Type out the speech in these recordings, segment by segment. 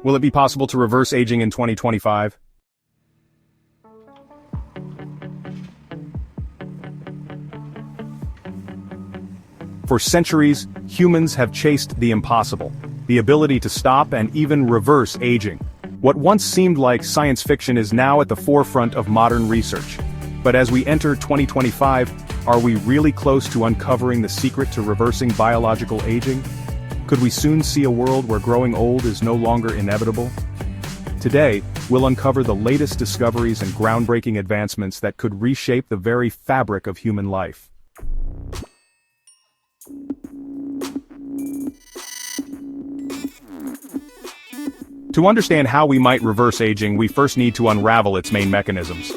Will it be possible to reverse aging in 2025? For centuries, humans have chased the impossible, the ability to stop and even reverse aging. What once seemed like science fiction is now at the forefront of modern research. But as we enter 2025, are we really close to uncovering the secret to reversing biological aging? Could we soon see a world where growing old is no longer inevitable? Today, we'll uncover the latest discoveries and groundbreaking advancements that could reshape the very fabric of human life. To understand how we might reverse aging, we first need to unravel its main mechanisms.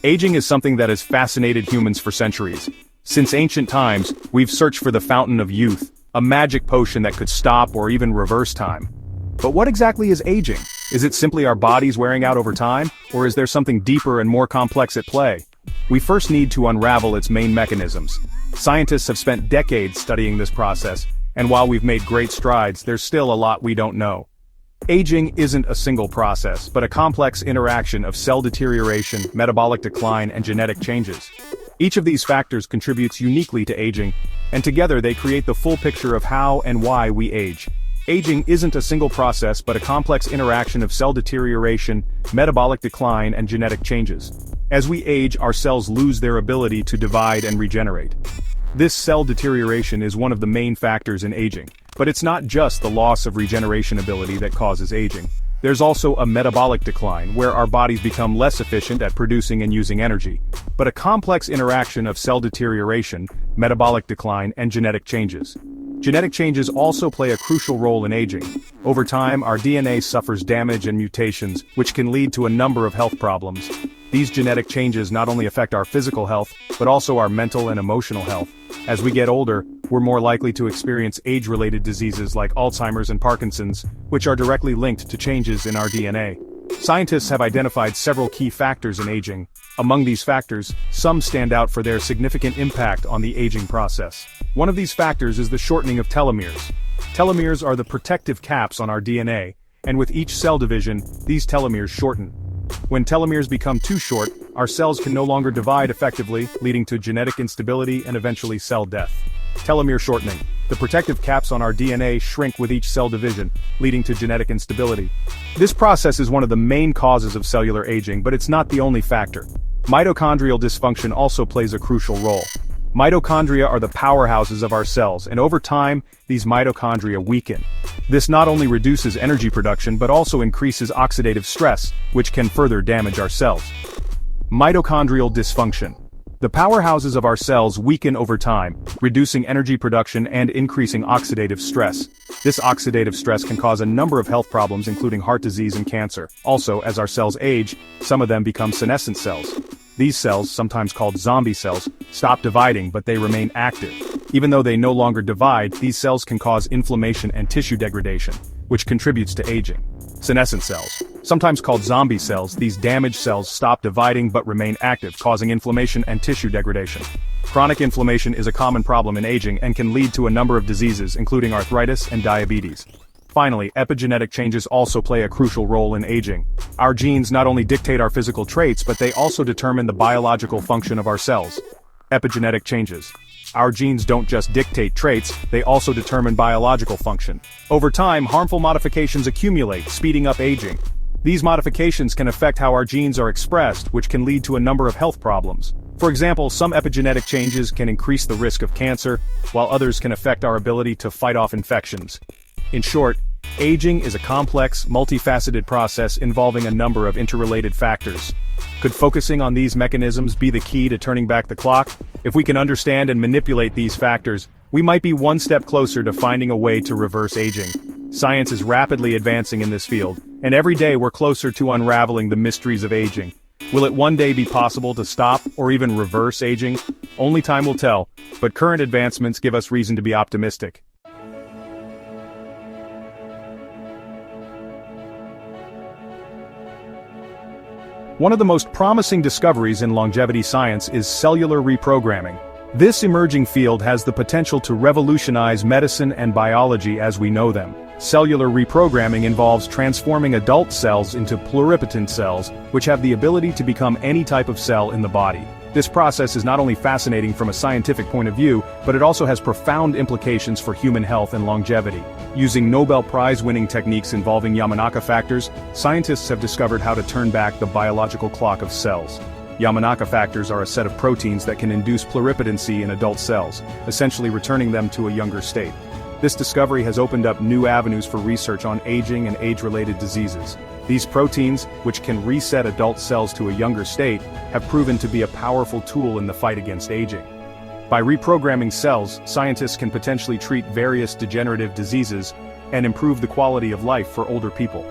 Aging is something that has fascinated humans for centuries. Since ancient times, we've searched for the fountain of youth, a magic potion that could stop or even reverse time. But what exactly is aging? Is it simply our bodies wearing out over time, or is there something deeper and more complex at play? We first need to unravel its main mechanisms. Scientists have spent decades studying this process, and while we've made great strides, there's still a lot we don't know. Aging isn't a single process, but a complex interaction of cell deterioration, metabolic decline, and genetic changes. Each of these factors contributes uniquely to aging, and together they create the full picture of how and why we age. Aging isn't a single process but a complex interaction of cell deterioration, metabolic decline, and genetic changes. As we age, our cells lose their ability to divide and regenerate. This cell deterioration is one of the main factors in aging. But it's not just the loss of regeneration ability that causes aging. There's also a metabolic decline, where our bodies become less efficient at producing and using energy. But a complex interaction of cell deterioration, metabolic decline, and genetic changes. Genetic changes also play a crucial role in aging. Over time, our DNA suffers damage and mutations, which can lead to a number of health problems. These genetic changes not only affect our physical health, but also our mental and emotional health. As we get older, we're more likely to experience age-related diseases like Alzheimer's and Parkinson's, which are directly linked to changes in our DNA. Scientists have identified several key factors in aging. Among these factors, some stand out for their significant impact on the aging process. One of these factors is the shortening of telomeres. Telomeres are the protective caps on our DNA, and with each cell division, these telomeres shorten. When telomeres become too short, our cells can no longer divide effectively, leading to genetic instability and eventually cell death. Telomere shortening. The protective caps on our DNA shrink with each cell division, leading to genetic instability. This process is one of the main causes of cellular aging, but it's not the only factor. Mitochondrial dysfunction also plays a crucial role. Mitochondria are the powerhouses of our cells, and over time, these mitochondria weaken. This not only reduces energy production but also increases oxidative stress, which can further damage our cells. Mitochondrial dysfunction. The powerhouses of our cells weaken over time, reducing energy production and increasing oxidative stress. This oxidative stress can cause a number of health problems including heart disease and cancer. Also, as our cells age, some of them become senescent cells. These cells, sometimes called zombie cells, stop dividing but they remain active. Even though they no longer divide, these cells can cause inflammation and tissue degradation, which contributes to aging. Senescent cells. Sometimes called zombie cells, these damaged cells stop dividing but remain active, causing inflammation and tissue degradation. Chronic inflammation is a common problem in aging and can lead to a number of diseases, including arthritis and diabetes. Finally, epigenetic changes also play a crucial role in aging. Our genes not only dictate our physical traits, but they also determine the biological function of our cells. Epigenetic changes. Our genes don't just dictate traits, they also determine biological function. Over time, harmful modifications accumulate, speeding up aging. These modifications can affect how our genes are expressed, which can lead to a number of health problems. For example, some epigenetic changes can increase the risk of cancer, while others can affect our ability to fight off infections. In short, aging is a complex, multifaceted process involving a number of interrelated factors. Could focusing on these mechanisms be the key to turning back the clock? If we can understand and manipulate these factors, we might be one step closer to finding a way to reverse aging. Science is rapidly advancing in this field, and every day we're closer to unraveling the mysteries of aging. Will it one day be possible to stop or even reverse aging? Only time will tell, but current advancements give us reason to be optimistic. One of the most promising discoveries in longevity science is cellular reprogramming. This emerging field has the potential to revolutionize medicine and biology as we know them. Cellular reprogramming involves transforming adult cells into pluripotent cells, which have the ability to become any type of cell in the body. This process is not only fascinating from a scientific point of view, but it also has profound implications for human health and longevity. Using Nobel Prize-winning techniques involving Yamanaka factors, scientists have discovered how to turn back the biological clock of cells. Yamanaka factors are a set of proteins that can induce pluripotency in adult cells, essentially returning them to a younger state. This discovery has opened up new avenues for research on aging and age-related diseases. These proteins, which can reset adult cells to a younger state, have proven to be a powerful tool in the fight against aging. By reprogramming cells, scientists can potentially treat various degenerative diseases and improve the quality of life for older people.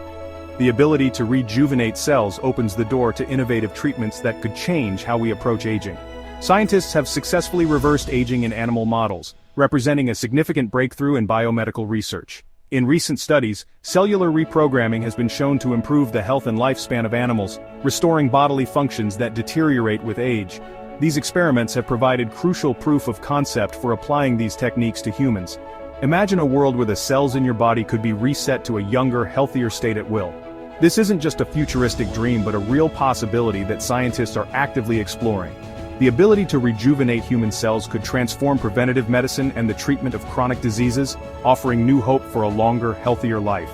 The ability to rejuvenate cells opens the door to innovative treatments that could change how we approach aging. Scientists have successfully reversed aging in animal models, representing a significant breakthrough in biomedical research. In recent studies, cellular reprogramming has been shown to improve the health and lifespan of animals, restoring bodily functions that deteriorate with age. These experiments have provided crucial proof of concept for applying these techniques to humans. Imagine a world where the cells in your body could be reset to a younger, healthier state at will. This isn't just a futuristic dream but a real possibility that scientists are actively exploring. The ability to rejuvenate human cells could transform preventative medicine and the treatment of chronic diseases, offering new hope for a longer, healthier life.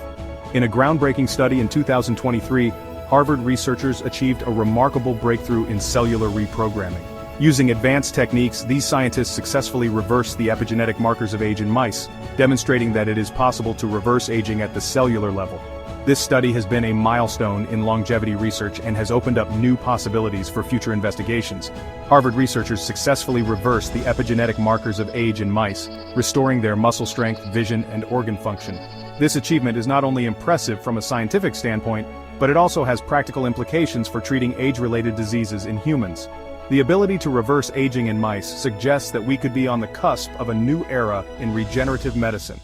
In a groundbreaking study in 2023, Harvard researchers achieved a remarkable breakthrough in cellular reprogramming. Using advanced techniques, these scientists successfully reversed the epigenetic markers of age in mice, demonstrating that it is possible to reverse aging at the cellular level. This study has been a milestone in longevity research and has opened up new possibilities for future investigations. Harvard researchers successfully reversed the epigenetic markers of age in mice, restoring their muscle strength, vision, and organ function. This achievement is not only impressive from a scientific standpoint, but it also has practical implications for treating age-related diseases in humans. The ability to reverse aging in mice suggests that we could be on the cusp of a new era in regenerative medicine.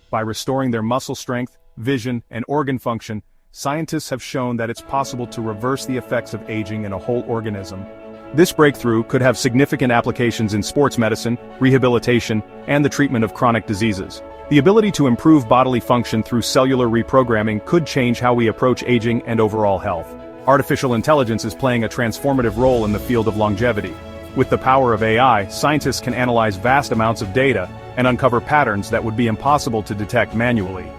By restoring their muscle strength, vision, and organ function, scientists have shown that it's possible to reverse the effects of aging in a whole organism. This breakthrough could have significant applications in sports medicine, rehabilitation, and the treatment of chronic diseases. The ability to improve bodily function through cellular reprogramming could change how we approach aging and overall health. Artificial intelligence is playing a transformative role in the field of longevity. With the power of AI, scientists can analyze vast amounts of data and uncover patterns that would be impossible to detect manually.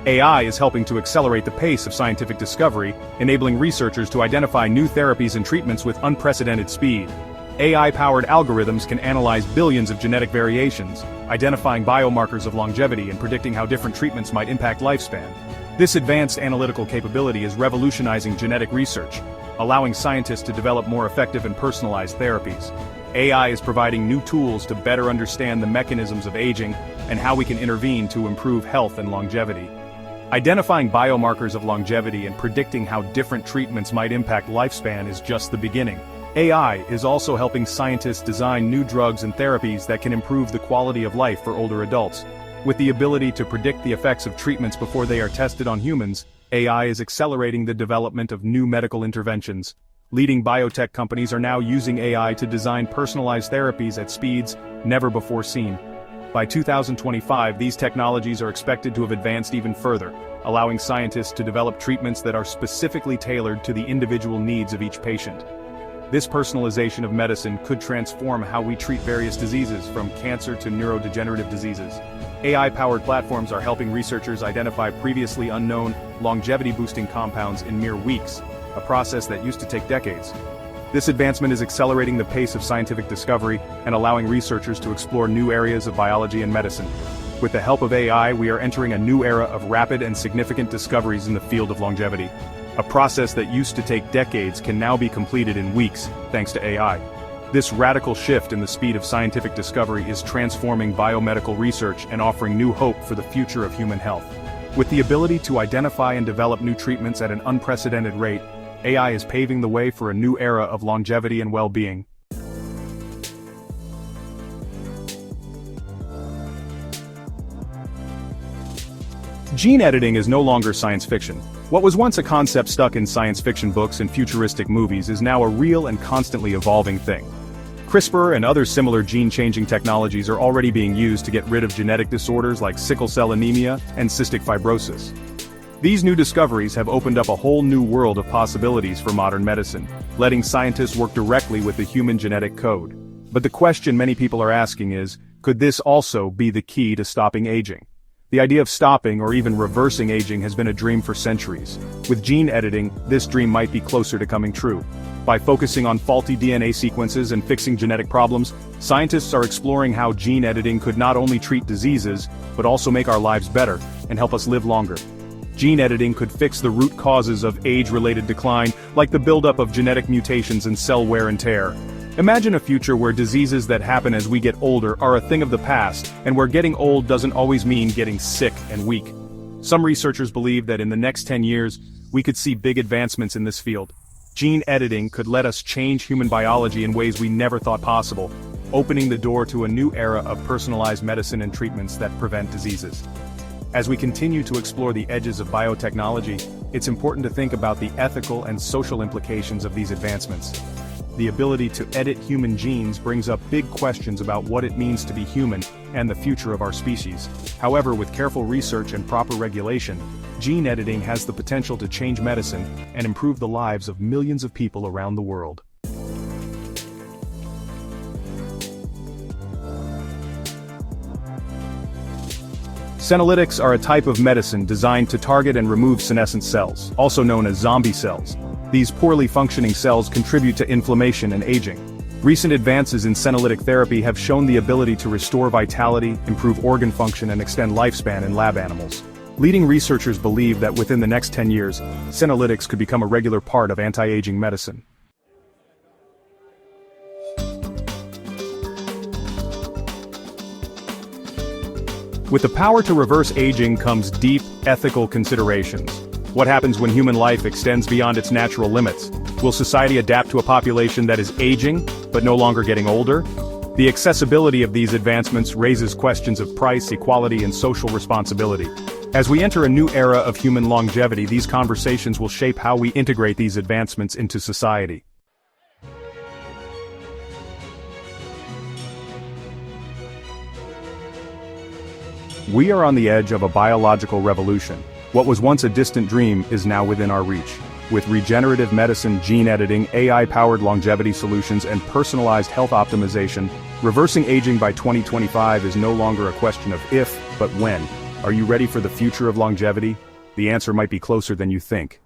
AI is helping to accelerate the pace of scientific discovery, enabling researchers to identify new therapies and treatments with unprecedented speed. AI-powered algorithms can analyze billions of genetic variations, identifying biomarkers of longevity and predicting how different treatments might impact lifespan. This advanced analytical capability is revolutionizing genetic research, allowing scientists to develop more effective and personalized therapies. AI is providing new tools to better understand the mechanisms of aging and how we can intervene to improve health and longevity. Identifying biomarkers of longevity and predicting how different treatments might impact lifespan is just the beginning. AI is also helping scientists design new drugs and therapies that can improve the quality of life for older adults. With the ability to predict the effects of treatments before they are tested on humans, AI is accelerating the development of new medical interventions. Leading biotech companies are now using AI to design personalized therapies at speeds never before seen. By 2025, these technologies are expected to have advanced even further, allowing scientists to develop treatments that are specifically tailored to the individual needs of each patient. This personalization of medicine could transform how we treat various diseases, from cancer to neurodegenerative diseases. AI-powered platforms are helping researchers identify previously unknown, longevity-boosting compounds in mere weeks, a process that used to take decades. This advancement is accelerating the pace of scientific discovery and allowing researchers to explore new areas of biology and medicine. With the help of AI, we are entering a new era of rapid and significant discoveries in the field of longevity. A process that used to take decades can now be completed in weeks, thanks to AI. This radical shift in the speed of scientific discovery is transforming biomedical research and offering new hope for the future of human health. With the ability to identify and develop new treatments at an unprecedented rate, AI is paving the way for a new era of longevity and well-being. Gene editing is no longer science fiction. What was once a concept stuck in science fiction books and futuristic movies is now a real and constantly evolving thing. CRISPR and other similar gene-changing technologies are already being used to get rid of genetic disorders like sickle cell anemia and cystic fibrosis. These new discoveries have opened up a whole new world of possibilities for modern medicine, letting scientists work directly with the human genetic code. But the question many people are asking is, could this also be the key to stopping aging? The idea of stopping or even reversing aging has been a dream for centuries. With gene editing, this dream might be closer to coming true. By focusing on faulty DNA sequences and fixing genetic problems, scientists are exploring how gene editing could not only treat diseases, but also make our lives better and help us live longer. Gene editing could fix the root causes of age-related decline, like the buildup of genetic mutations and cell wear and tear. Imagine a future where diseases that happen as we get older are a thing of the past, and where getting old doesn't always mean getting sick and weak. Some researchers believe that in the next 10 years, we could see big advancements in this field. Gene editing could let us change human biology in ways we never thought possible, opening the door to a new era of personalized medicine and treatments that prevent diseases. As we continue to explore the edges of biotechnology, it's important to think about the ethical and social implications of these advancements. The ability to edit human genes brings up big questions about what it means to be human and the future of our species. However, with careful research and proper regulation, gene editing has the potential to change medicine and improve the lives of millions of people around the world. Senolytics are a type of medicine designed to target and remove senescent cells, also known as zombie cells. These poorly functioning cells contribute to inflammation and aging. Recent advances in senolytic therapy have shown the ability to restore vitality, improve organ function, and extend lifespan in lab animals. Leading researchers believe that within the next 10 years, senolytics could become a regular part of anti-aging medicine. With the power to reverse aging comes deep, ethical considerations. What happens when human life extends beyond its natural limits? Will society adapt to a population that is aging, but no longer getting older? The accessibility of these advancements raises questions of price, equality, and social responsibility. As we enter a new era of human longevity, these conversations will shape how we integrate these advancements into society. We are on the edge of a biological revolution. What was once a distant dream is now within our reach. With regenerative medicine, gene editing, AI-powered longevity solutions, and personalized health optimization, reversing aging by 2025 is no longer a question of if, but when. Are you ready for the future of longevity? The answer might be closer than you think.